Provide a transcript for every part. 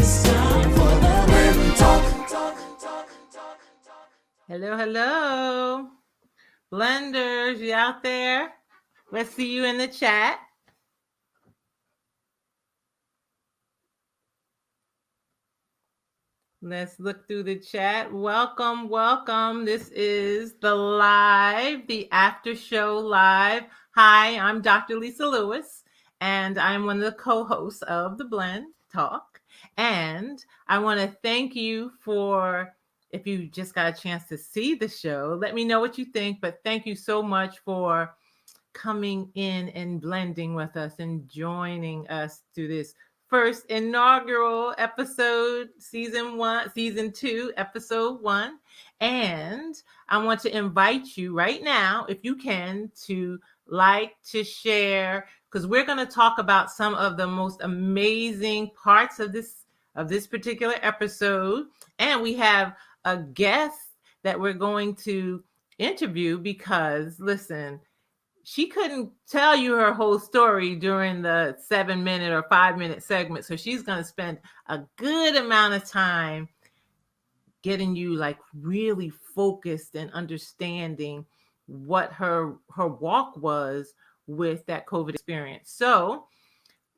It's time for the Blend Talk. Hello, hello. Blenders, you out there? Let's see you in the chat. Let's look through the chat. Welcome, welcome. This is the after show live. Hi, I'm Dr. Lisa Lewis, and I'm one of the co-hosts of the Blend Talk. And I want to thank you for, if you just got a chance to see the show, let me know what you think. But thank you so much for coming in and blending with us and joining us through this first inaugural episode, season 2, episode 1. And I want to invite you right now, if you can, to to share, because we're going to talk about some of the most amazing parts of this particular episode. And we have a guest that we're going to interview because, listen, she couldn't tell you her whole story during the 7-minute or 5-minute segment. So she's going to spend a good amount of time getting you like really focused and understanding what her walk was with that COVID experience. So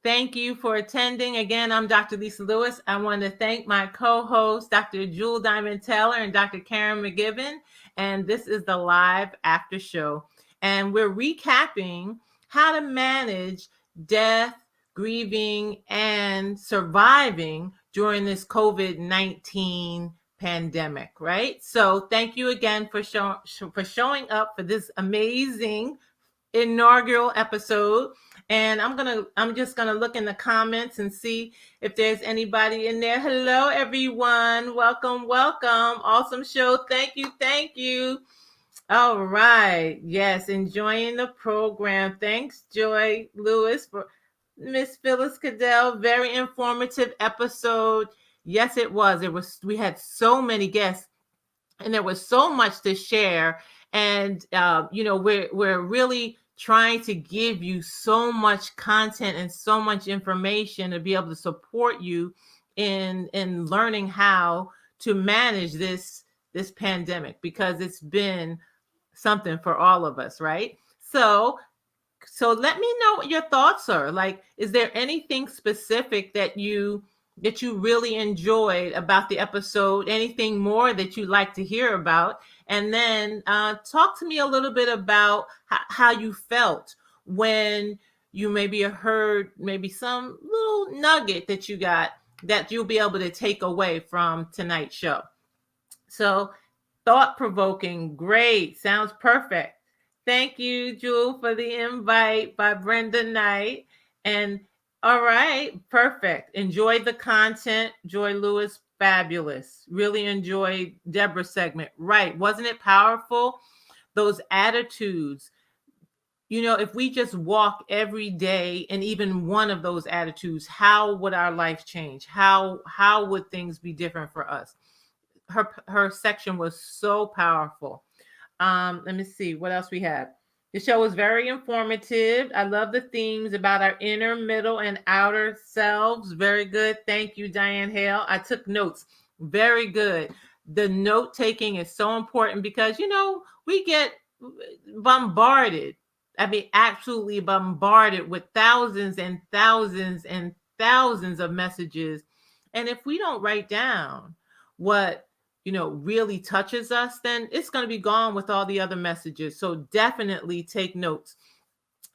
thank you for attending. Again, I'm Dr. Lisa Lewis. I want to thank my co-hosts, Dr. Jewel Diamond Taylor and Dr. Karen McGibbon. And this is the live after show. And we're recapping how to manage death, grieving, and surviving during this COVID-19 pandemic, right? So thank you again for showing up for this amazing inaugural episode. And I'm just gonna look in the comments and see if there's anybody in there. Hello, everyone. Welcome, welcome. Awesome show. Thank you. All right. Yes, enjoying the program. Thanks, Joy Lewis, for Miss Phyllis Cadell. Very informative episode. Yes, it was. We had so many guests, and there was so much to share. And we're really trying to give you so much content and so much information to be able to support you in learning how to manage this pandemic, because it's been something for all of us, right? So let me know what your thoughts are. Like, is there anything specific that you really enjoyed about the episode? Anything more that you'd like to hear about? And then talk to me a little bit about how you felt when you maybe heard maybe some little nugget that you got that you'll be able to take away from tonight's show. So, thought-provoking, great, sounds perfect. Thank you, Jewel, for the invite by Brenda Knight. And all right, perfect. Enjoyed the content. Joy Lewis, fabulous. Really enjoyed Deborah's segment. Right. Wasn't it powerful? Those attitudes. If we just walk every day in even one of those attitudes, how would our life change? How would things be different for us? Her section was so powerful. Let me see what else we have. The show was very informative. I love the themes about our inner, middle, and outer selves. Very good. Thank you, Diane Hale. I took notes. Very good. The note taking is so important because, we get bombarded. I mean, absolutely bombarded with thousands and thousands and thousands of messages. And if we don't write down what really touches us, then it's going to be gone with all the other messages. So definitely take notes.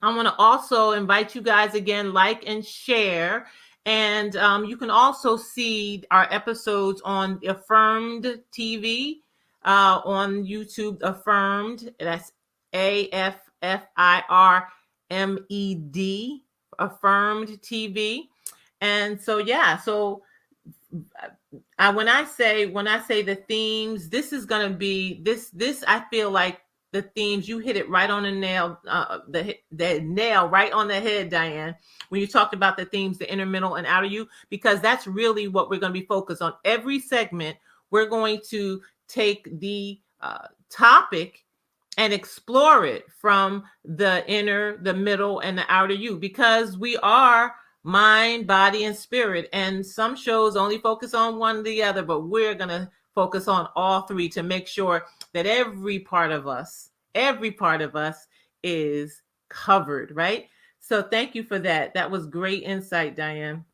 I want to also invite you guys again, like and share. And you can also see our episodes on Affirmed TV, on YouTube, Affirmed. That's AFFIRMED, Affirmed TV. And so, yeah, so when I say the themes, this is going to be this. I feel like the themes, you hit it right on the nail, the nail right on the head, Diane, when you talked about the themes, the inner, middle, and outer you, because that's really what we're going to be focused on. Every segment, we're going to take the topic and explore it from the inner, the middle, and the outer you, because we are mind, body, and spirit. And some shows only focus on one or the other, but we're going to focus on all three to make sure that every part of us is covered, right? So thank you for that. That was great insight, Diane.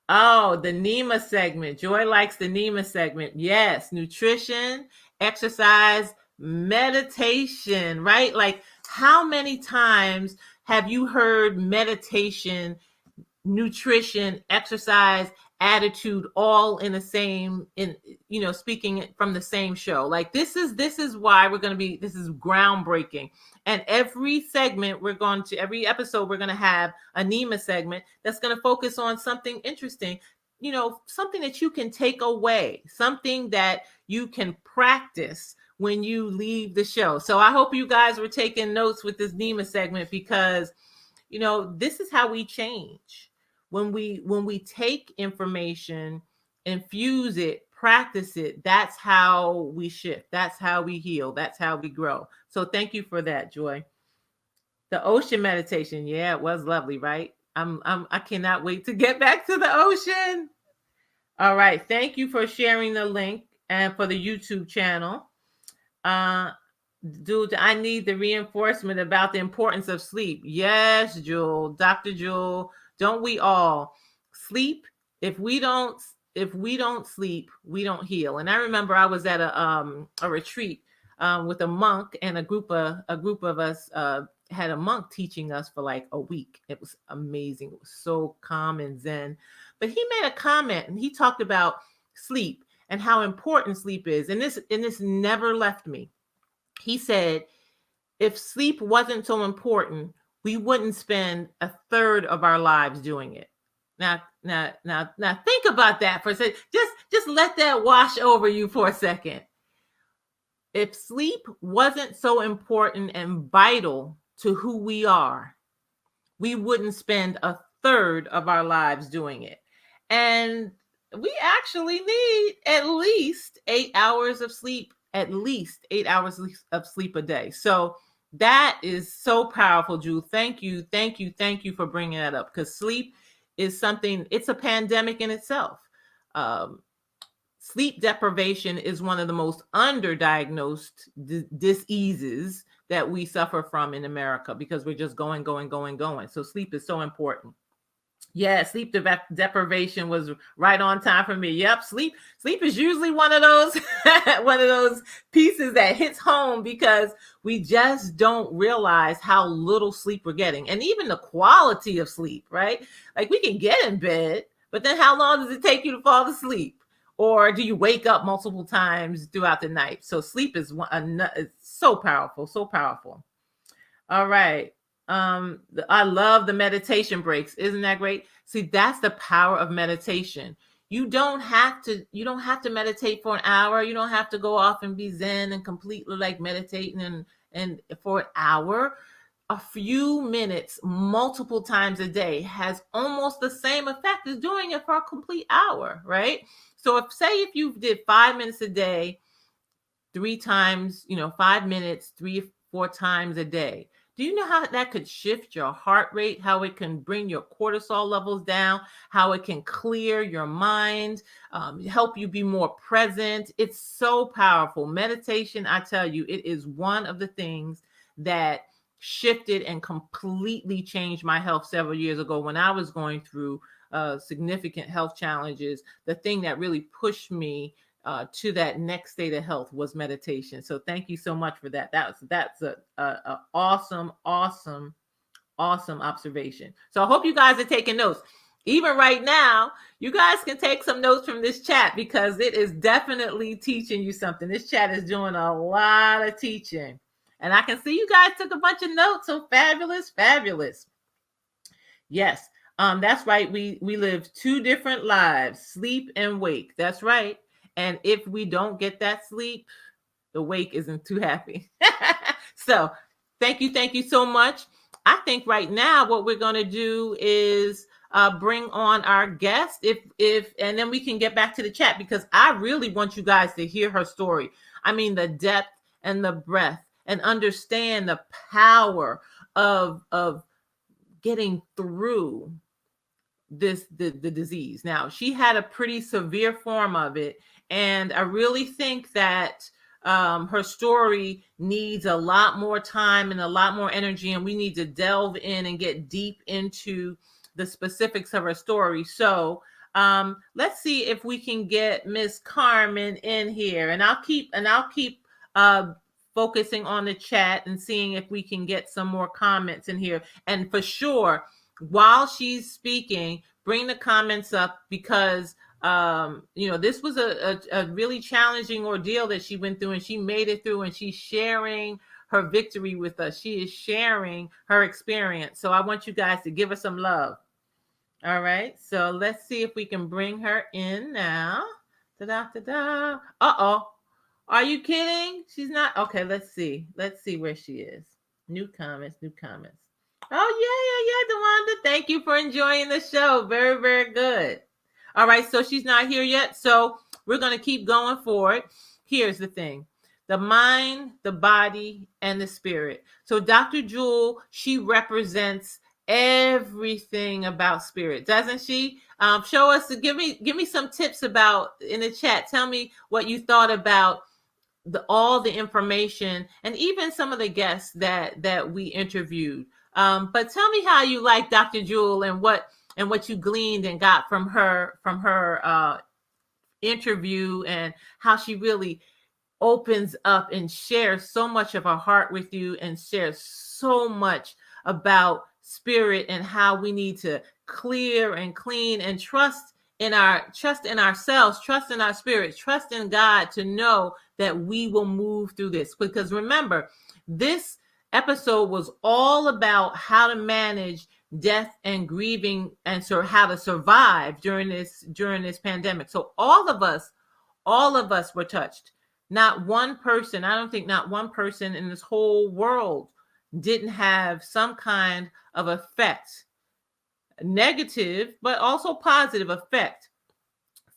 Oh, the NEMA segment. Joy likes the NEMA segment. Yes, nutrition, exercise, meditation, right? Like, how many times have you heard meditation, nutrition, exercise, attitude all in the same, speaking from the same show? Like, this is why this is groundbreaking. And every episode we're going to have a NEMA segment that's going to focus on something interesting, something that you can take away, something that you can practice when you leave the show. So I hope you guys were taking notes with this NEMA segment, because this is how we change. When we take information, infuse it, practice it, that's how we shift. That's how we heal. That's how we grow. So thank you for that, Joy. The ocean meditation. Yeah, it was lovely, right? I cannot wait to get back to the ocean. All right. Thank you for sharing the link and for the YouTube channel. Dude, I need the reinforcement about the importance of sleep. Yes, Jewel, Dr. Jewel, don't we all? Sleep, if we don't sleep, we don't heal. And I remember I was at a retreat with a monk, and a group of us had a monk teaching us for like a week. It was amazing. It was so calm and zen. But he made a comment, and he talked about sleep and how important sleep is. And this never left me. He said, if sleep wasn't so important, we wouldn't spend a third of our lives doing it. Now think about that for a second. Just let that wash over you for a second. If sleep wasn't so important and vital to who we are, we wouldn't spend a third of our lives doing it. And we actually need at least 8 hours of sleep, at least 8 hours of sleep a day. So that is so powerful, Jewel. Thank you for bringing that up, because sleep is something, it's a pandemic in itself. Sleep deprivation is one of the most underdiagnosed diseases that we suffer from in America, because we're just going. So sleep is so important. Yeah, sleep deprivation was right on time for me. Yep, sleep is usually one of those pieces that hits home, because we just don't realize how little sleep we're getting, and even the quality of sleep, right? Like, we can get in bed, but then how long does it take you to fall asleep? Or do you wake up multiple times throughout the night? So sleep is so powerful, so powerful. All right. I love the meditation breaks. Isn't that great? See, that's the power of meditation. You don't have to meditate for an hour. You don't have to go off and be zen and completely like meditating and for an hour. A few minutes, multiple times a day, has almost the same effect as doing it for a complete hour, right? So if you did 5 minutes a day, 3 times, 5 minutes, 3-4 times a day, do you know how that could shift your heart rate, how it can bring your cortisol levels down, how it can clear your mind, help you be more present? It's so powerful. Meditation, I tell you, it is one of the things that shifted and completely changed my health several years ago when I was going through significant health challenges. The thing that really pushed me to that next state of health was meditation. So thank you so much for that. That's a awesome observation. So I hope you guys are taking notes. Even right now, you guys can take some notes from this chat, because it is definitely teaching you something. This chat is doing a lot of teaching. And I can see you guys took a bunch of notes. So fabulous. Yes, that's right. We live 2 different lives, sleep and wake. That's right. And if we don't get that sleep, the wake isn't too happy. So thank you so much. I think right now what we're going to do is bring on our guest, and then we can get back to the chat, because I really want you guys to hear her story. I mean, the depth and the breadth, and understand the power of getting through the disease. Now, she had a pretty severe form of it, and I really think that her story needs a lot more time and a lot more energy, and we need to delve in and get deep into the specifics of her story. So let's see if we can get Miss Carmen in here, and I'll keep uh, focusing on the chat and seeing if we can get some more comments in here. And for sure, while she's speaking, bring the comments up, because this was a really challenging ordeal that she went through, and she made it through, and she's sharing her victory with us. She is sharing her experience. So I want you guys to give her some love. All right, so let's see if we can bring her in now. Da-da-da-da. Uh-oh. Are you kidding? She's not. Okay, let's see. Let's see where she is. New comments. Oh, yeah, Dewanda. Thank you for enjoying the show. Very, very good. All right, so she's not here yet. So we're going to keep going forward. Here's the thing. The mind, the body, and the spirit. So Dr. Jewel, she represents everything about spirit, doesn't she? Show us, give me some tips about in the chat. Tell me what you thought about all the information, and even some of the guests that we interviewed. But tell me how you like Dr. Jewel, and what you gleaned and got from her interview, and how she really opens up and shares so much of her heart with you, and shares so much about spirit, and how we need to clear and clean and trust in ourselves, trust in our spirit, trust in God, to know that we will move through this. Because remember, this episode was all about how to manage death and grieving, and how to survive during this pandemic. So all of us were touched. Not one person, I don't think not one person in this whole world didn't have some kind of effect, negative, but also positive effect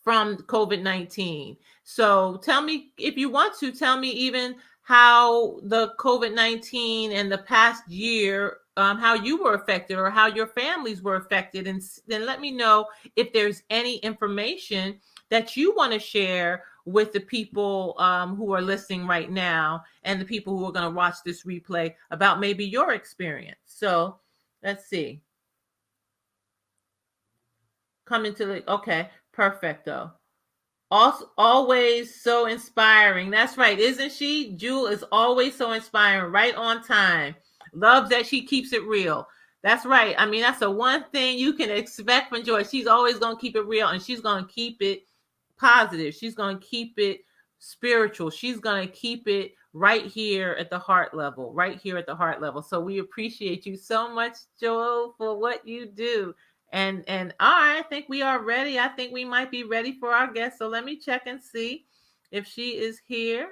from COVID-19. So tell me, if you want to, tell me even how the COVID-19 and the past year, how you were affected, or how your families were affected. And then let me know if there's any information that you want to share with the people who are listening right now, and the people who are going to watch this replay, about maybe your experience. So let's see. Coming to the, okay, perfecto. Also, always so inspiring. That's right, isn't she? Jewel is always so inspiring, right on time. Love that she keeps it real. That's right. I mean, that's the one thing you can expect from Joy. She's always going to keep it real, and she's going to keep it positive. She's going to keep it spiritual. She's going to keep it right here at the heart level, So we appreciate you so much, Joel, for what you do. And I think we are ready. I think we might be ready for our guest. So let me check and see if she is here.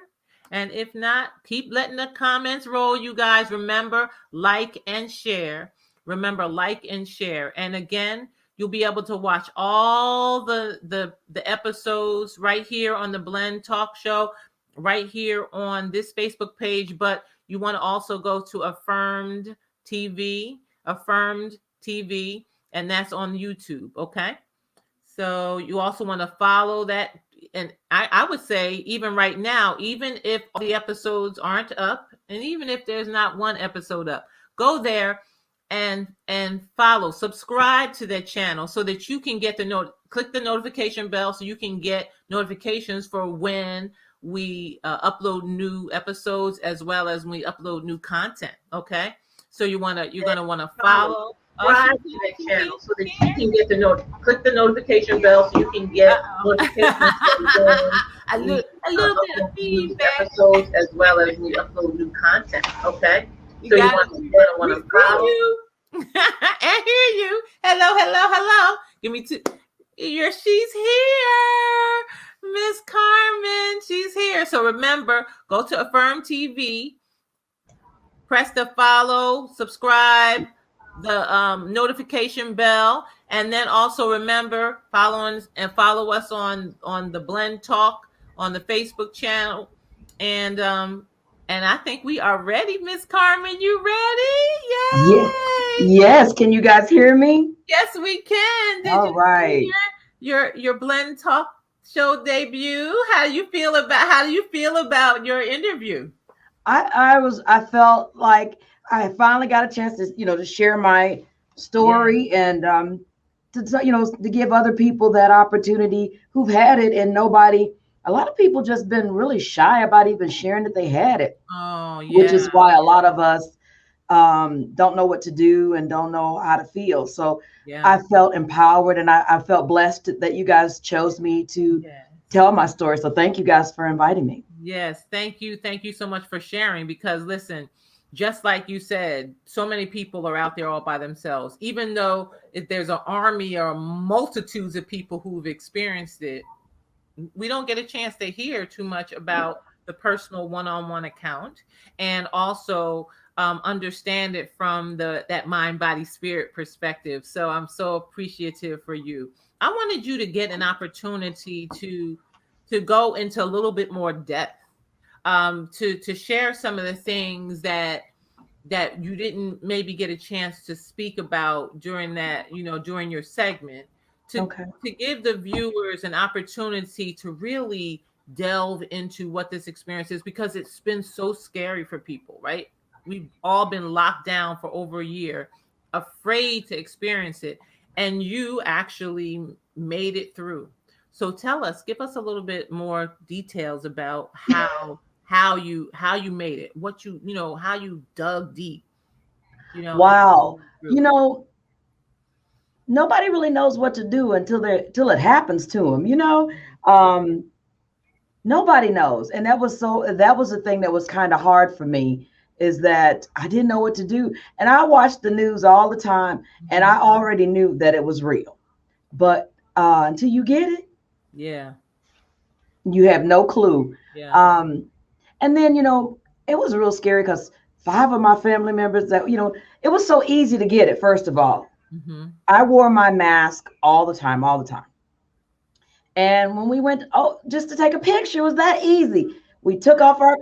And if not, keep letting the comments roll, you guys. Remember, like and share. And again, you'll be able to watch all the episodes right here on the Blend Talk Show, right here on this Facebook page. But you want to also go to Affirmed TV, and that's on YouTube, okay? So you also want to follow that. And I would say, even right now, even if all the episodes aren't up, and even if there's not one episode up, go there and follow, subscribe to that channel, so that you can get click the notification bell, so you can get notifications for when we upload new episodes, as well as when we upload new content, okay? So you're going to want to follow. Subscribe to that channel, so that you can get click the notification bell, so you can get notifications a little bit of feedback, episodes, as well as we upload new content. Okay, so you want to follow. I hear you. Hello. Give me two. She's here, Miss Carmen. She's here. So remember, go to Affirm TV, press the follow, subscribe, the notification bell, and then also remember, follow us on the Blend Talk on the Facebook channel, and And I think we are ready, Miss Carmen. You ready? Yeah. Yay! Yes. Can you guys hear me? Yes, we can. Did All you see right. your Blend Talk show debut? How do you feel about your interview? I felt like I finally got a chance to, to share my Yeah. story and to give other people that opportunity who've had it and nobody. A lot of people just been really shy about even sharing that they had it, Oh, which yeah. is why a lot of us don't know what to do and don't know how to feel. So Yeah. I felt empowered and I felt blessed that you guys chose me to Yes. tell my story. So thank you guys for inviting me. Yes, thank you. Thank you so much for sharing because listen, just like you said, so many people are out there all by themselves. Even though if there's an army or multitudes of people who've experienced it, we don't get a chance to hear too much about the personal one-on-one account and also understand it from that mind body spirit perspective. So I'm so appreciative for you. I wanted you to get an opportunity to go into a little bit more depth, to share some of the things that you didn't maybe get a chance to speak about during that, during your segment, to Okay. to give the viewers an opportunity to really delve into what this experience is because it's been so scary for people, right? We've all been locked down for over a year, afraid to experience it, and you actually made it through. So tell us, give us a little bit more details about how you made it, what how you dug deep, and Wow. You through. know, nobody really knows what to do until it happens to them. Um, nobody knows, and that was the thing that was kind of hard for me is that I didn't know what to do, and I watched the news all the time, and I Mhm. already knew that it was real, but until you get it, Yeah, you have no clue. yeah. Um, and then it was real scary because five of my family members that it was so easy to get it. First of all, Hmm. I wore my mask all the time, all the time. And when we went, oh, just to take a picture, it was that easy. We took off our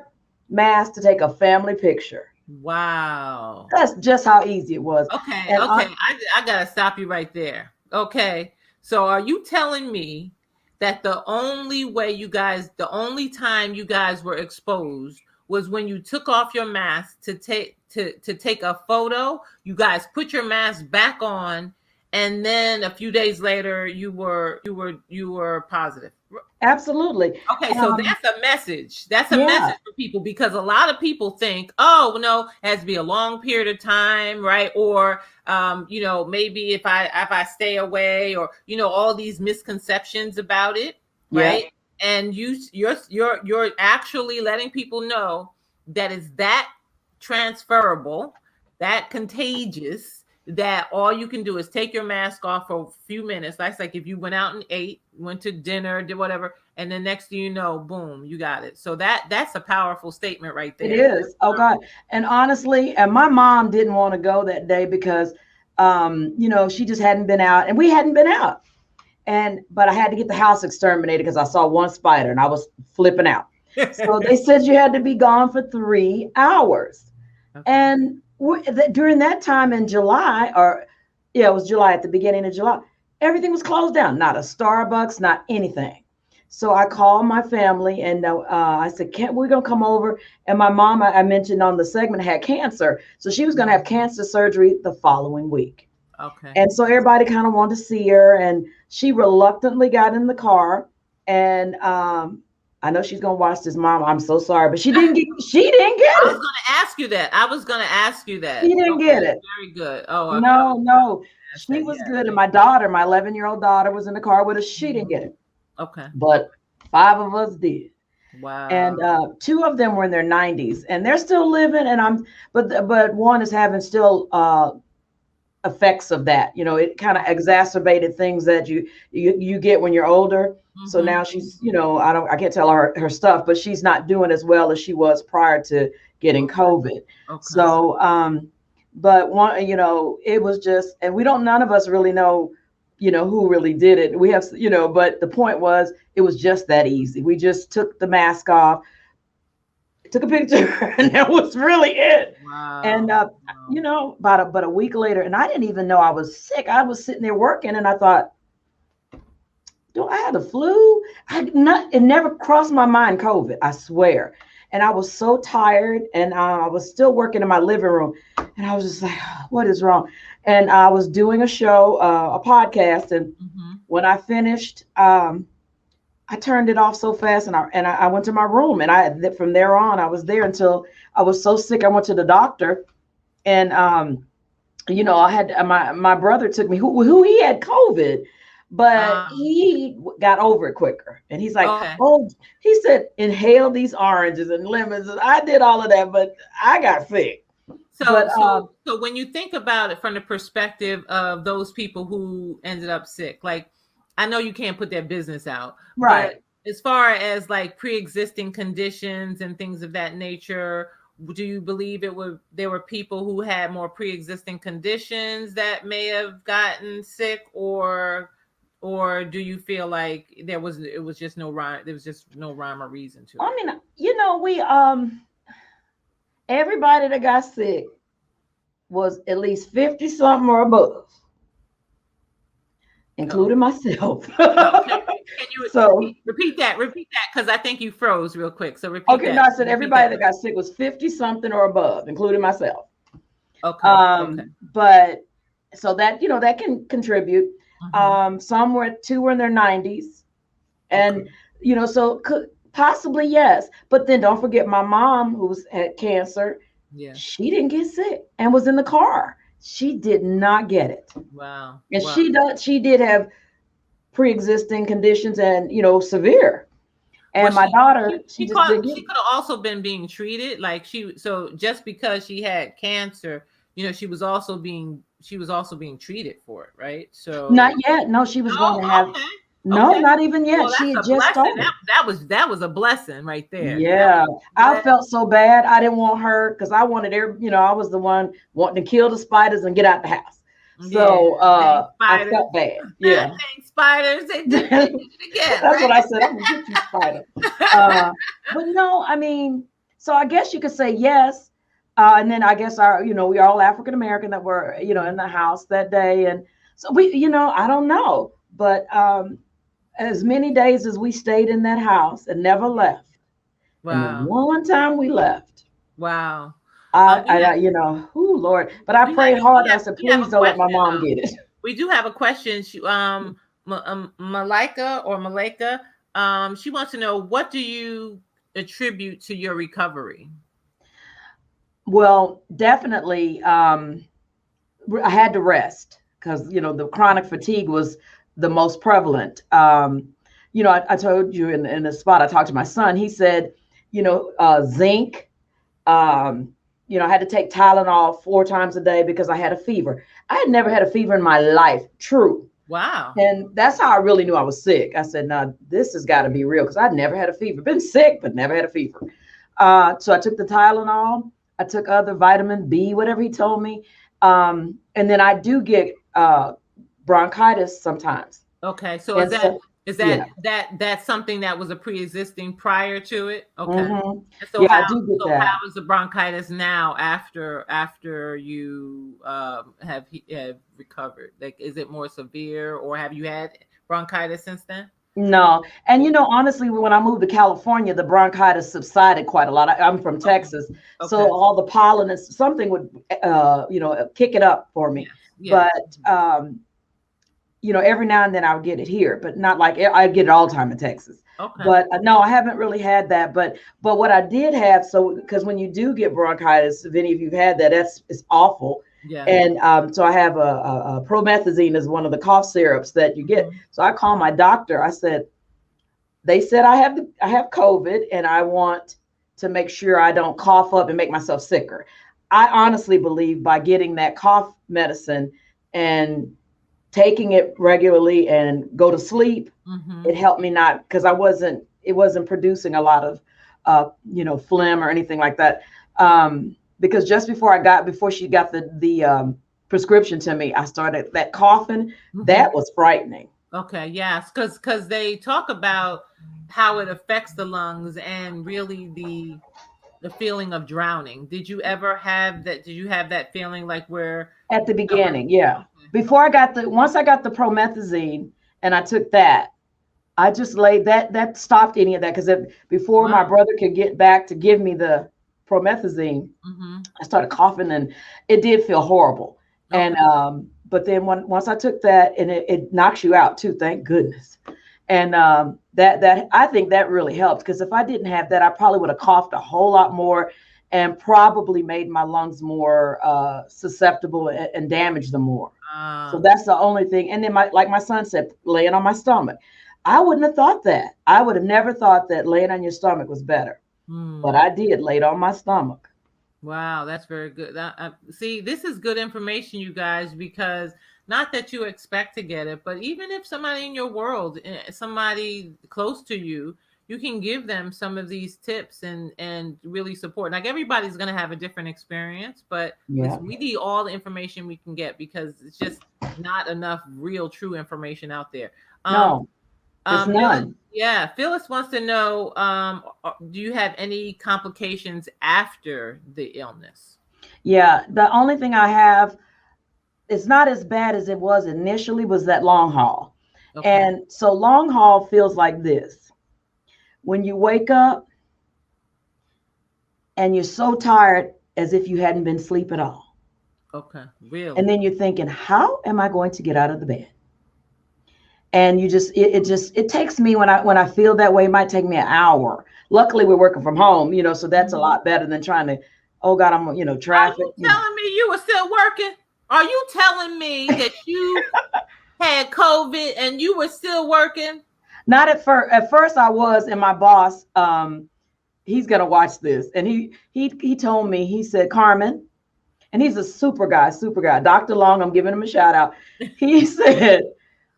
mask to take a family picture. Wow. That's just how easy it was. Okay, And okay. I gotta stop you right there. Okay. So are you telling me that the only time you guys were exposed was when you took off your mask to take a photo? You guys put your mask back on, and then a few days later you were positive. absolutely. Okay, so Um, that's a message. That's a yeah, message for people because a lot of people think, oh no, it has to be a long period of time, right? Or maybe if I stay away, or all these misconceptions about it, yeah. right? And you're actually letting people know that it's that transferable, that contagious, that all you can do is take your mask off for a few minutes. That's like if you went out and ate, went to dinner, did whatever, and then next thing you know, boom, you got it. So that's a powerful statement right It there. is. Oh God. And honestly, and my mom didn't want to go that day because she just hadn't been out and we hadn't been out. And but I had to get the house exterminated because I saw one spider and I was flipping out. So they said you had to be gone for 3 hours. Okay. And during that time in July, or yeah, it was July at the beginning of July, everything was closed down. Not a Starbucks, not anything. So I called my family and I said, "Can't we're gonna come over?" And my mom, I mentioned on the segment, had cancer, so she was gonna have cancer surgery the following week. Okay. And so everybody kind of wanted to see her, and she reluctantly got in the car. And I know she's gonna watch this, Mom. I'm so sorry, but she didn't get I was it. gonna ask you that. I was gonna ask you She that. didn't Okay, get it. very good. Oh, I No, was no, gonna ask she that. was Yeah. good. And my daughter, my 11-year-old daughter, was in the car with us. She didn't Mhm. get it, Okay. but five of us did. And Wow. two of them were in their 90s, and they're still living. And but one is having still effects of that. It kind of exacerbated things that you get when you're older. So Hmm. now she's, I can't tell her stuff, but she's not doing as well as she was prior to getting COVID. Okay. So, but one, it was just, and we don't, none of us really know, who really did it. We have, but the point was, it was just that easy. We just took the mask off, took a picture, and that was really it. Wow. And you know, about a week later, and I didn't even know I was sick. I was sitting there working, and I thought, do I have the flu? It never crossed my mind, COVID, I swear. And I was so tired, and I was still working in my living room, and I was just like, what is wrong? And I was doing a show, a podcast, and when I finished, I turned it off so fast, and I went to my room, and from there on, I was there until I was so sick. I went to the doctor, and you know, I had my brother took me, who he had COVID, but he got over it quicker. And he's like, oh, he said, inhale these oranges and lemons. And I did all of that, but I got sick. So when you think about it from the perspective of those people who ended up sick, like, I know you can't put their business out, right? But as far as like pre-existing conditions and things of that nature, do you believe there were people who had more pre-existing conditions that may have gotten sick, or do you feel like it was just no rhyme? There was just no rhyme or reason to it. I mean, you know, we everybody that got sick was at least 50 something or above, including myself. Okay. Can you repeat that? Because I think you froze real quick. So repeat. Okay, that. no, I said everybody that got sick was 50 something or above, including myself. Okay. Okay. But so that, you know, that can contribute. Some were in their 90s, and you know, so possibly yes. But then don't forget my mom, who had cancer. Yeah, she didn't get sick and was in the car. She did not get it. Wow. And she did have pre-existing conditions, and you know, severe. And my daughter, she could have also been being treated, like so just because she had cancer, you know, she was also being treated for it, right? So not yet. No, she was going to have not even yet. Well, she had just started. That was a blessing right there. Yeah. I felt so bad. I didn't want her, because I wanted I was the one wanting to kill the spiders and get out the house. So I felt bad. Yeah. Spiders, they did it again. That's what I said. I'm gonna get you, spider. But no, I mean, so I guess you could say yes. And then I guess we're all African American that were, in the house that day. And so we, I don't know, but as many days as we stayed in that house and never left. Wow. And the one time we left. Wow. Lord. But I prayed hard. I said, please don't let my mom get it. We do have a question. Malika, she wants to know, what do you attribute to your recovery? Well, definitely, I had to rest, because, the chronic fatigue was the most prevalent. I told you in the spot, I talked to my son. He said, zinc. I had to take Tylenol 4 times a day because I had a fever. I had never had a fever in my life. True. Wow. And that's how I really knew I was sick. I said, no, this has got to be real, because I'd never had a fever. Been sick, but never had a fever. So I took the Tylenol. I took other vitamin B, whatever he told me. And then I do get bronchitis sometimes. Okay. So that's something that was a pre-existing prior to it? Okay. Mm-hmm. So I do get that. How is the bronchitis now after you have recovered? Like, is it more severe, or have you had bronchitis since then? No. And, honestly, when I moved to California, the bronchitis subsided quite a lot. I'm from Texas. Okay. So all the pollen and something would, kick it up for me. Yeah. But, every now and then I would get it here, but not like I get it all the time in Texas. Okay. But no, I haven't really had that. But what I did have, because when you do get bronchitis, if any of you've had that, it's awful. Yeah. And so I have a promethazine is one of the cough syrups that you get. Mm-hmm. So I called my doctor. They said I have COVID, and I want to make sure I don't cough up and make myself sicker. I honestly believe by getting that cough medicine and taking it regularly and go to sleep, mm-hmm. it helped me not, because it wasn't producing a lot of phlegm or anything like that. Because just before she got the prescription to me, I started that coughing. Mm-hmm. That was frightening. Okay, yes, because they talk about how it affects the lungs, and really the feeling of drowning. Did you ever have that? Did you have that feeling like where At the you felt like, beginning, yeah. Before I got once I got the promethazine and I took that, I just laid that stopped any of that because before my wow. brother could get back to give me the promethazine, Mm-hmm. I started coughing and it did feel horrible. Okay. And but then once I took that and it knocks you out too, thank goodness. And that I think that really helped because if I didn't have that, I probably would have coughed a whole lot more and probably made my lungs more susceptible and damaged them more. So Uh, that's the only thing. And then like my son said, laying on my stomach. I wouldn't have thought that. I would have never thought that laying on your stomach was better. But hmm. I did laid on my stomach. Wow, that's very good. See, this is good information, you guys, because not that you expect to get it, but even if somebody in your world, somebody close to you, you can give them some of these tips and really support. Like everybody's going to have a different experience, but Yeah. listen, we need all the information we can get because it's just not enough real, true information out there. Um, No, it's Phyllis, none. yeah, Phyllis wants to know, do you have any complications after the illness? Yeah. The only thing I have, it's not as bad as it was initially, was that long haul. Okay. And so long haul feels like this. When you wake up and you're so tired as if you hadn't been asleep at all. Okay. And Really? then you're thinking, how am I going to get out of the bed? And you just it takes me when I feel that way, it might take me an hour. Luckily we're working from home, so that's a Mhm. lot better than trying to, oh God, I'm Are traffic. you telling me you were still working? Are you telling me that you had COVID and you were still working? Not at first. At first I was, and my boss, he's gonna watch this. And he told me, he said, Carmen, and he's a super guy. Dr. Long, I'm giving him a shout out. He said,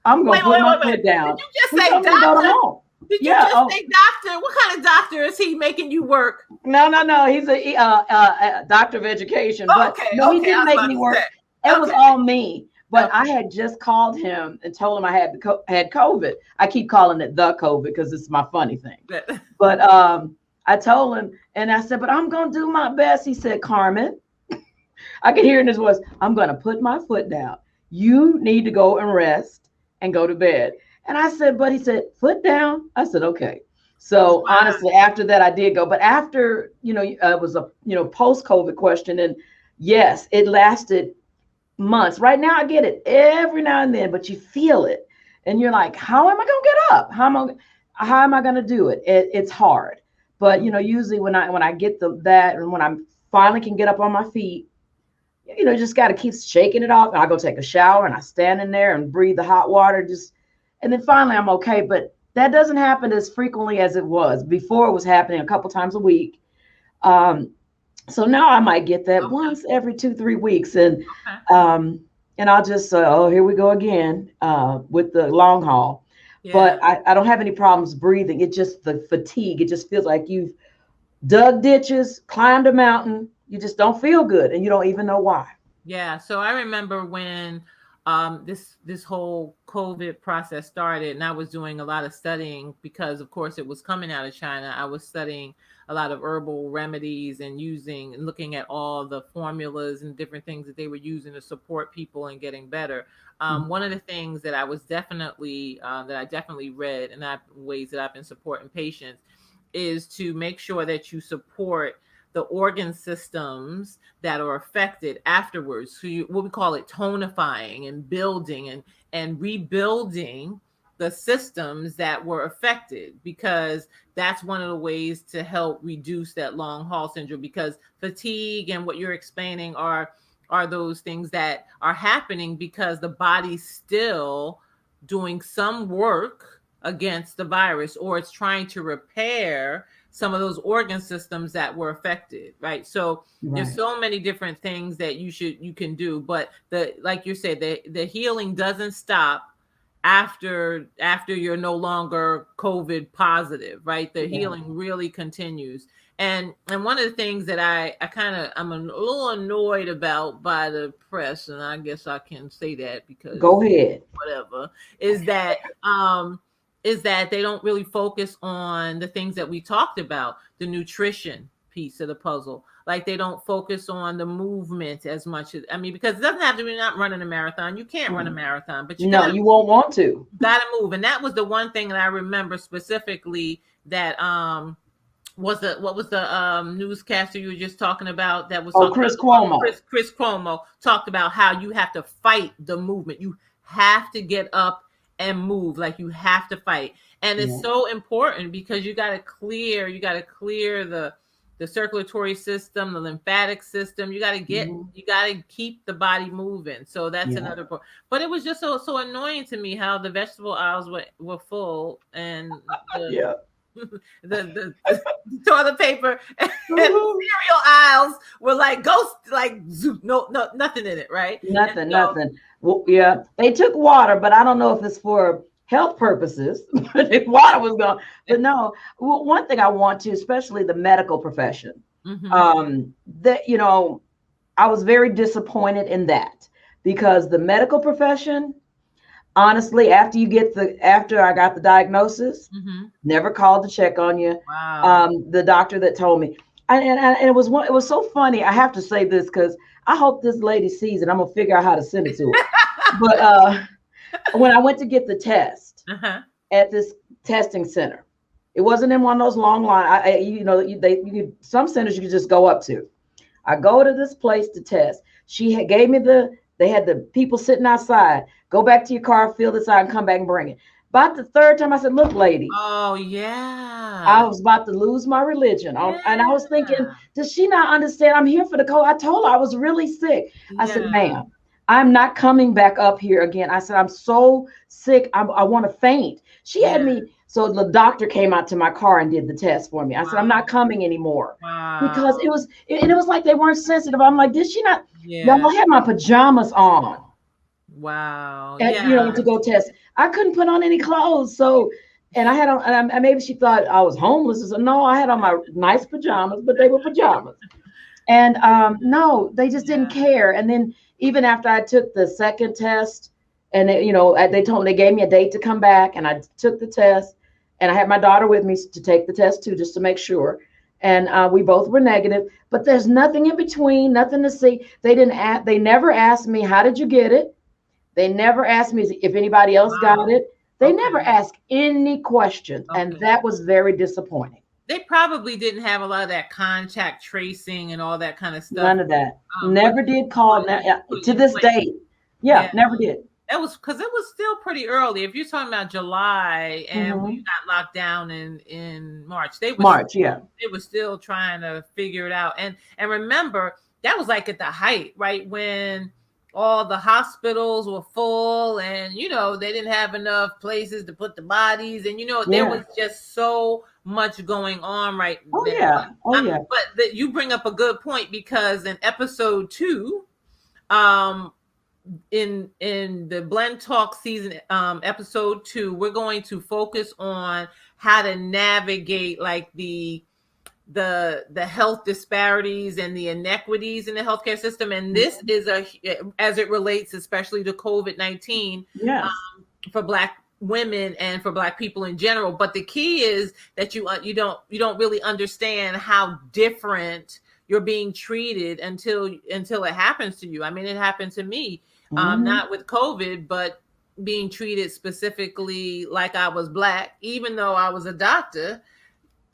I'm Wait, gonna put wait, my wait, wait. foot Did down. you just He say told me to go to doctor? home. Did you Yeah. just Oh, say doctor? What kind of doctor is he making you work? no. He's a doctor of education, but Okay, no, he okay. I didn't was make about me to work. say. It was Okay, all me. But okay. I had just called him and told him I had COVID. I keep calling it the COVID because it's my funny thing. But I told him, and I said, but I'm gonna do my best. He said, Carmen, I could hear in his voice, I'm gonna put my foot down. You need to go and rest and go to bed. And I said, but he said, foot down. I said, okay. So Wow. honestly, after that, I did go. But after, it was a, post-COVID question. And yes, it lasted months. Right now, I get it every now and then, but you feel it. And you're like, how am I going to get up? How am I going to do it? It's hard. But, usually when I get that and when I finally can get up on my feet, just got to keep shaking it off. And I go take a shower and I stand in there and breathe the hot water. And then finally I'm okay. But that doesn't happen as frequently as it was before. It was happening a couple times a week. Um, so now I might get that Okay, once every 2-3 weeks, and okay. um, and I'll just oh, here we go again with the long haul. Yeah. But I don't have any problems breathing. It just the fatigue. It just feels like you've dug ditches, climbed a mountain. You just don't feel good, and you don't even know why. Yeah, so I remember when this whole COVID process started, and I was doing a lot of studying because, of course, it was coming out of China. I was studying a lot of herbal remedies and using and looking at all the formulas and different things that they were using to support people and getting better. One of the things that I definitely read, and ways that I've been supporting patients is to make sure that you support the organ systems that are affected afterwards. So what we call it tonifying and building and rebuilding the systems that were affected, because that's one of the ways to help reduce that long haul syndrome, because fatigue and what you're explaining are those things that are happening because the body's still doing some work against the virus, or it's trying to repair some of those organ systems that were affected, right? So there's Right. so many different things that you can do, but like you said, the healing doesn't stop after you're no longer COVID positive, right? The Yeah. healing really continues. And one of the things that I'm a little annoyed about by the press, and I guess I can say that because Go ahead. whatever, is that is that they don't really focus on the things that we talked about, the nutrition, piece of the puzzle. Like they don't focus on the movement as much as, I mean, because it doesn't have to be not running a marathon. You can't run a marathon, but No, you won't want to. gotta move. And that was the one thing that I remember specifically that what was the newscaster you were just talking about that was Chris Cuomo. Chris Cuomo talked about how you have to fight the movement. You have to get up and move, like you have to fight. And it's so important because you got to clear the circulatory system, the lymphatic system. You got to you got to keep the body moving. So that's another part. But it was just so annoying to me how the vegetable aisles were full and the toilet paper and the cereal aisles were like ghost, like no nothing in it, right? Nothing. Well, yeah, they took water, but I don't know if it's for health purposes. If water was gone, but no. Well, one thing I want to, especially the medical profession, that I was very disappointed in that because the medical profession. Honestly, after I got the diagnosis, never called to check on you. Wow. The doctor that told me, and it was so funny. I have to say this because I hope this lady sees it. I'm gonna figure out how to send it to her. But when I went to get the test at this testing center, it wasn't in one of those long lines. Some centers you could just go up to. I go to this place to test. She gave me they had the people sitting outside. Go back to your car, fill this out, and come back and bring it. About the third time, I said, "Look, lady." Oh yeah. I was about to lose my religion, and I was thinking, does she not understand? I'm here for the cold. I told her I was really sick. I said, "Ma'am, I'm not coming back up here again." I said, "I'm so sick. I want to faint." She had me. So the doctor came out to my car and did the test for me. I said, "I'm not coming anymore," because it was like they weren't sensitive. I'm like, did she not? Y'all, I had my pajamas on. Wow. To go test. I couldn't put on any clothes. So, and I had on, and maybe she thought I was homeless. So, no, I had on my nice pajamas, but they were pajamas. And no, they just didn't care. And then even after I took the second test, and they gave me a date to come back, and I took the test, and I had my daughter with me to take the test too, just to make sure. And we both were negative, but there's nothing in between, nothing to see. They never asked me, "How did you get it?" They never asked me if anybody else got it. They never asked any questions. And that was very disappointing. They probably didn't have a lot of that contact tracing and all that kind of stuff. None of that. Never did call to this date. Never did. That was because it was still pretty early. If you're talking about July and we got locked down in March, they were still trying to figure it out. And remember, that was like at the height, right? When all the hospitals were full and, they didn't have enough places to put the bodies. And, there was just so much going on right now. But you bring up a good point because in episode 2, in the Blend Talk season, episode 2, we're going to focus on how to navigate like the health disparities and the inequities in the healthcare system. And this is as it relates, especially to COVID-19, for Black women and for Black people in general. But the key is that you don't really understand how different you're being treated until it happens to you. I mean, it happened to me, not with COVID, but being treated specifically like I was Black, even though I was a doctor.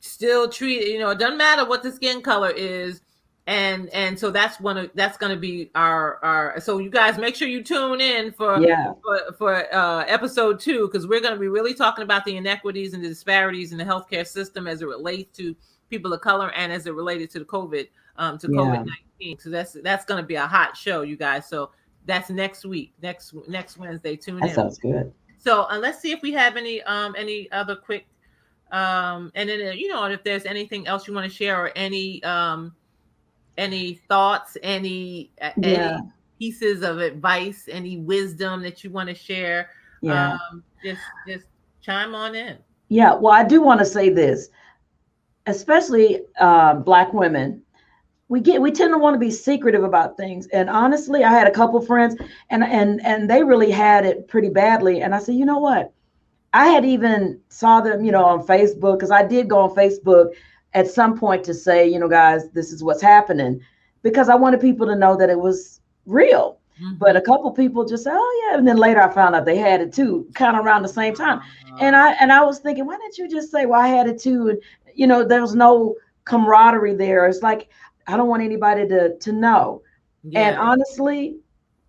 Still treated, it doesn't matter what the skin color is, and so that's going to be our. So you guys make sure you tune in for episode 2 because we're going to be really talking about the inequities and the disparities in the healthcare system as it relates to people of color and as it related to the COVID-19. So that's going to be a hot show, you guys. So that's next week, next Wednesday. Tune in. That sounds good. So let's see if we have any other quick. And then if there's anything else you want to share or any thoughts, any pieces of advice, any wisdom that you want to share, just chime on in. Well, I do want to say this, especially Black women. We tend to want to be secretive about things. And honestly, I had a couple friends and they really had it pretty badly. And I said, you know what? I had even saw them, on Facebook, because I did go on Facebook at some point to say, guys, this is what's happening, because I wanted people to know that it was real. But a couple people just said, oh yeah, and then later I found out they had it too, kind of around the same time. And I was thinking, why didn't you just say, well, I had it too? And there was no camaraderie there. It's like, I don't want anybody to know. Yeah. And honestly,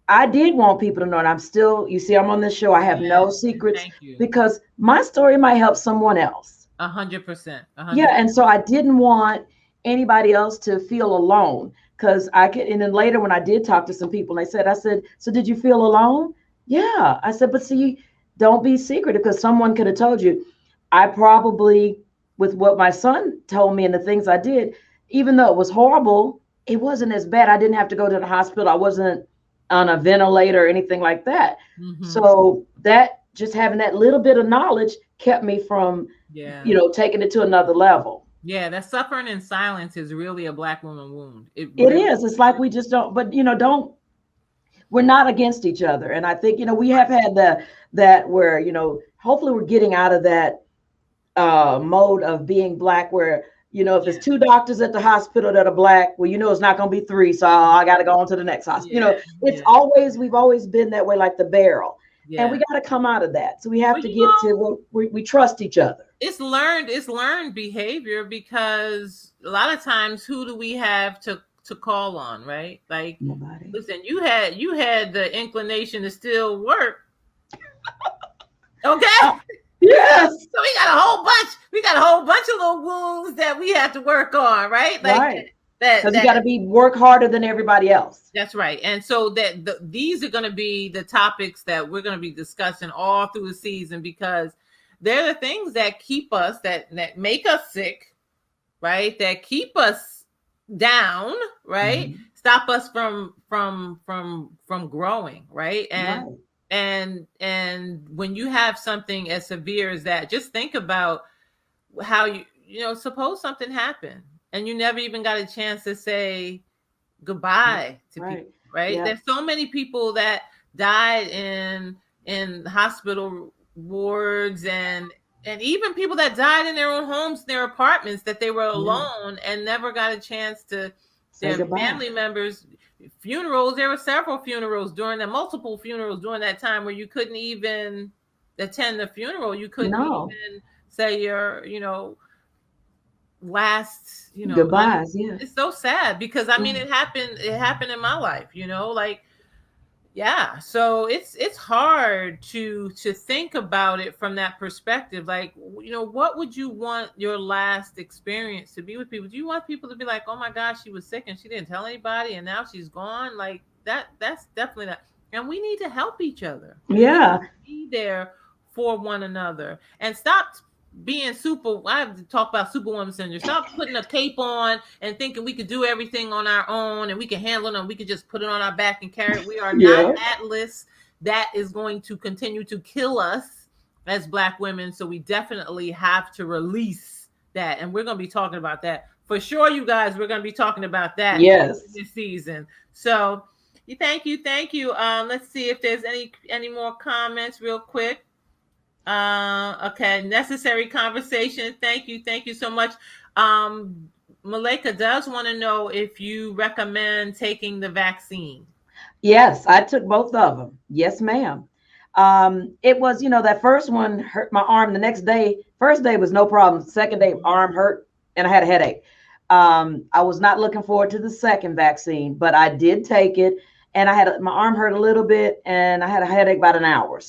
I did want people to know, and I'm still, you see, I'm on this show. I have no secrets, because my story might help someone else. 100%. Yeah. And so I didn't want anybody else to feel alone, because and then later when I did talk to some people, and I said, so did you feel alone? Yeah. I said, but see, don't be secretive, because someone could have told you. I probably, with what my son told me and the things I did, even though it was horrible, it wasn't as bad. I didn't have to go to the hospital. I wasn't on a ventilator or anything like that. So that, just having that little bit of knowledge kept me from, taking it to another level. Yeah, that suffering in silence is really a Black woman wound. It is. It's like we just don't, but we're not against each other. And I think, we have had that where, hopefully we're getting out of that mode of being Black, where, if there's 2 doctors at the hospital that are Black, well, it's not going to be 3. So I got to go on to the next hospital. We've always been that way, like the barrel. And we got to come out of that. So we have to get to where we trust each other. It's learned behavior, because a lot of times, who do we have to call on, right? Like, nobody. Listen, you had the inclination to still work. Okay. Yes. So we got a whole bunch of little wounds that we have to work on, right? Like, right. Because you got to work harder than everybody else. That's right. And so these are going to be the topics that we're going to be discussing all through the season, because they're the things that keep us, that make us sick, right? That keep us down, right? Stop us from growing, right? And when you have something as severe as that, just think about how suppose something happened and you never even got a chance to say goodbye to people, right? Yeah. There's so many people that died in hospital wards, and even people that died in their own homes, their apartments, that they were alone and never got a chance to their family members. Funerals, there were several funerals multiple funerals during that time where you couldn't even attend the funeral. You couldn't even say your, last, goodbyes. Yeah. It's so sad, because I mean, it happened in my life, so it's hard to think about it from that perspective. Like, what would you want your last experience to be with people? Do you want people to be like, oh my gosh, she was sick and she didn't tell anybody and now she's gone? Like that's definitely not. And we need to help each other. Yeah. Be there for one another and stop being I have to talk about Superwoman syndrome. Stop putting a cape on and thinking we could do everything on our own and we can handle it and we can just put it on our back and carry it. We are not Atlas. That is going to continue to kill us as Black women. So we definitely have to release that. And we're going to be talking about that for sure, you guys. We're going to be talking about that this season. So thank you. Let's see if there's any more comments real quick. Okay, necessary conversation. Thank you so much. Malika does want to know if you recommend taking the vaccine. Yes, I took both of them. Yes, ma'am. It was, that first one hurt my arm. The next day, first day was no problem. Second day, arm hurt and I had a headache. I was not looking forward to the second vaccine, but I did take it, and my arm hurt a little bit and I had a headache about an hour.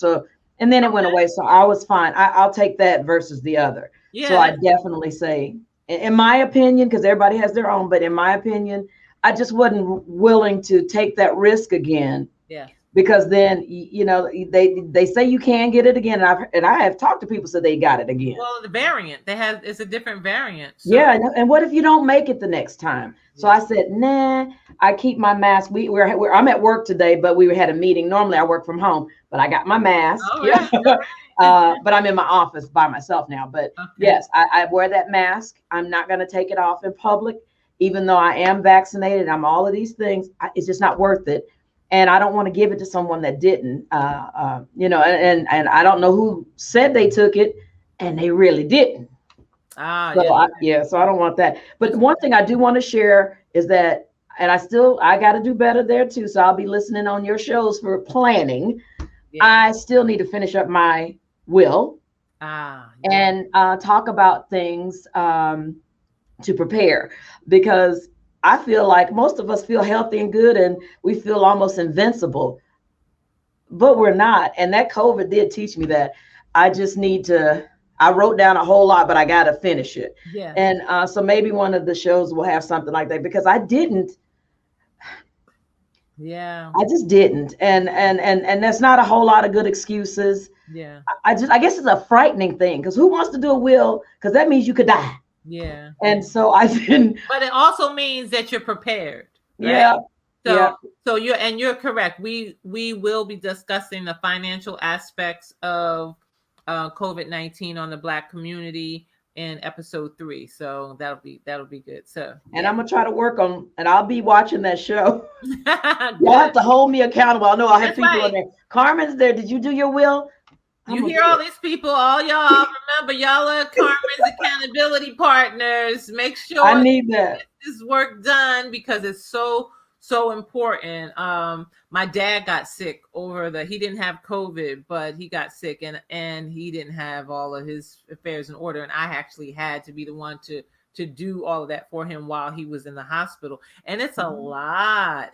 And then it went away. So I was fine. I'll take that versus the other. Yeah. So I definitely say, in my opinion, because everybody has their own, but in my opinion, I just wasn't willing to take that risk again. Yeah. Because then, they say you can get it again. And I have talked to people, so they got it again. Well, the variant, it's a different variant. So. Yeah. And what if you don't make it the next time? So I said, nah, I keep my mask. I'm at work today, but we had a meeting. Normally I work from home, but I got my mask. Oh, right. But I'm in my office by myself now. But yes, I wear that mask. I'm not going to take it off in public, even though I am vaccinated. I'm all of these things. It's just not worth it. And I don't want to give it to someone that didn't, and I don't know who said they took it and they really didn't. Ah, So yeah. so I don't want that. But the one thing I do want to share is that, and I got to do better there too. So I'll be listening on your shows for planning. Yeah. I still need to finish up my will Ah, yeah. and talk about things to prepare, because I feel like most of us feel healthy and good and we feel almost invincible, but we're not. And that COVID did teach me that. I just need to, I wrote down a whole lot, but I got to finish it. Yeah. And so maybe one of the shows will have something like that, because Yeah. I just didn't. And that's not a whole lot of good excuses. Yeah. I guess it's a frightening thing, because who wants to do a will? Because that means you could die. Yeah. And so I didn't. But it also means that you're prepared, right? Yeah. Yeah. So you're correct. We will be discussing the financial aspects of COVID-19 on the Black community in episode 3. So that'll be good. So And I'm gonna try to work on, and I'll be watching that show. Good. You'll have to hold me accountable. I know I have That's people right. in there. Carmen's there. Did you do your will? You hear all these people, all y'all. Remember, y'all are Carmen's accountability partners. Make sure I need that. this work done, because it's so important. My dad got sick he didn't have COVID, but he got sick, and he didn't have all of his affairs in order, and I actually had to be the one to do all of that for him while he was in the hospital. And it's a lot.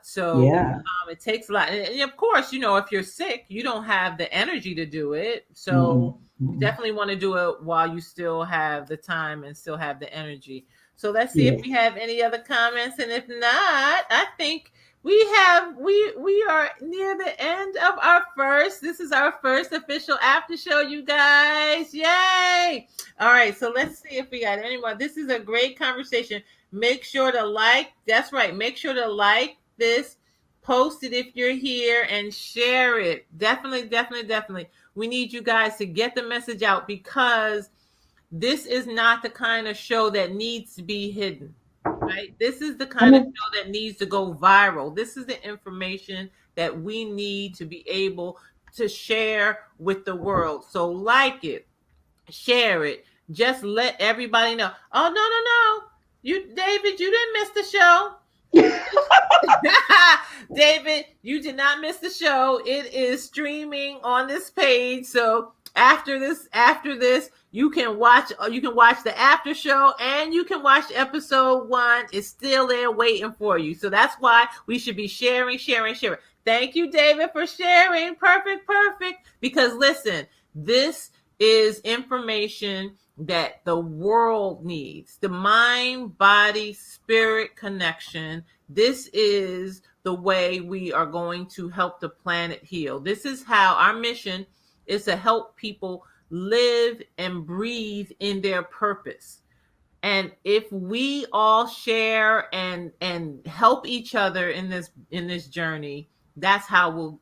So Yeah. it takes a lot. And of course, if you're sick, you don't have the energy to do it. So you definitely want to do it while you still have the time and still have the energy. So let's see if we have any other comments. And if not, I think we are near the end of this is our first official after show, you guys. Yay! All right, so let's see if we got anyone. This is a great conversation. Make sure to like. That's right. Make sure to like this, post it if you're here, and share it. Definitely. We need you guys to get the message out, because this is not the kind of show that needs to be hidden, right? This is the kind of show that needs to go viral. This is the information that we need to be able to share with the world. So like it, share it, just let everybody know. Oh, no. David, you didn't miss the show. David, you did not miss the show. It is streaming on this page. So after this, you can watch the after show, and you can watch episode 1. It's still there waiting for you. So that's why we should be sharing. Thank you, David, for sharing. Perfect. Because listen, this is information that the world needs. The mind, body, spirit connection. This is the way we are going to help the planet heal. This is how our mission is to help people live and breathe in their purpose. And if we all share and help each other in this journey, that's how we'll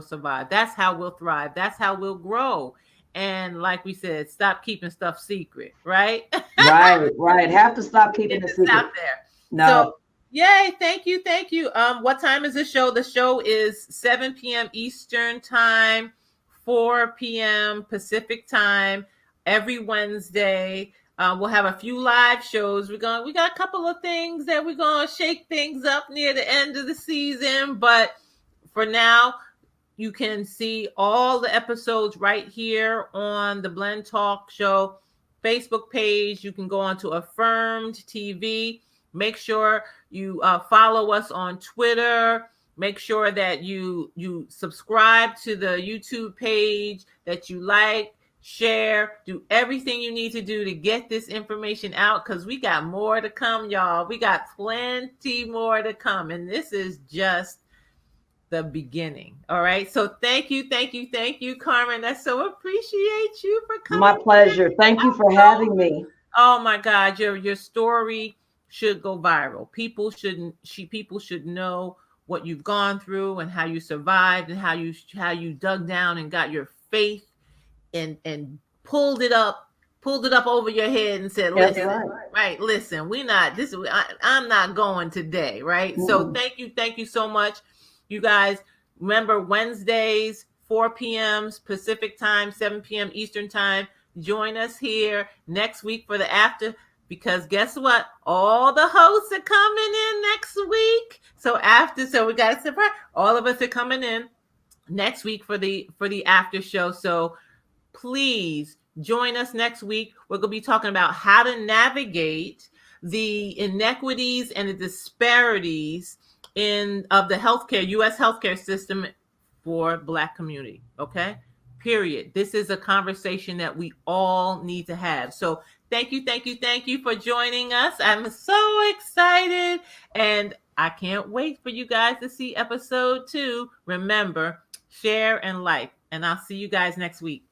survive. That's how we'll thrive. That's how we'll grow. And like we said, stop keeping stuff secret, right? Right. Have to stop keeping it secret out there. No. So, yay! Thank you. What time is the show? The show is 7 p.m. Eastern time, 4 p.m. Pacific time, every Wednesday. We'll have a few live shows. We got a couple of things that we're gonna shake things up near the end of the season, but for now, you can see all the episodes right here on the Blend Talk Show Facebook page. You can go on to Affirmed TV. Make sure you follow us on Twitter. Make sure that you subscribe to the YouTube page, that you like, share, do everything you need to do to get this information out, because we got more to come, y'all. We got plenty more to come, and this is just the beginning. All right. So thank you, Carmen. I so appreciate you for coming. My pleasure. Thank you for having me. Oh my God, your story should go viral. People should know what you've gone through and how you survived and how you dug down and got your faith and pulled it up over your head and said, listen, right, listen, I'm not going today, right? Mm-hmm. So thank you so much. You guys, remember Wednesdays, 4 p.m. Pacific time, 7 p.m. Eastern time. join us here next week for the after, because guess what? All the hosts are coming in next week. So we got a surprise. All of us are coming in next week for the after show. So please join us next week. We're going to be talking about how to navigate the inequities and the disparities of the healthcare, U.S. healthcare system for Black community. Okay? Period. This is a conversation that we all need to have. So thank you for joining us. I'm so excited, and I can't wait for you guys to see episode 2. Remember, share and like, and I'll see you guys next week.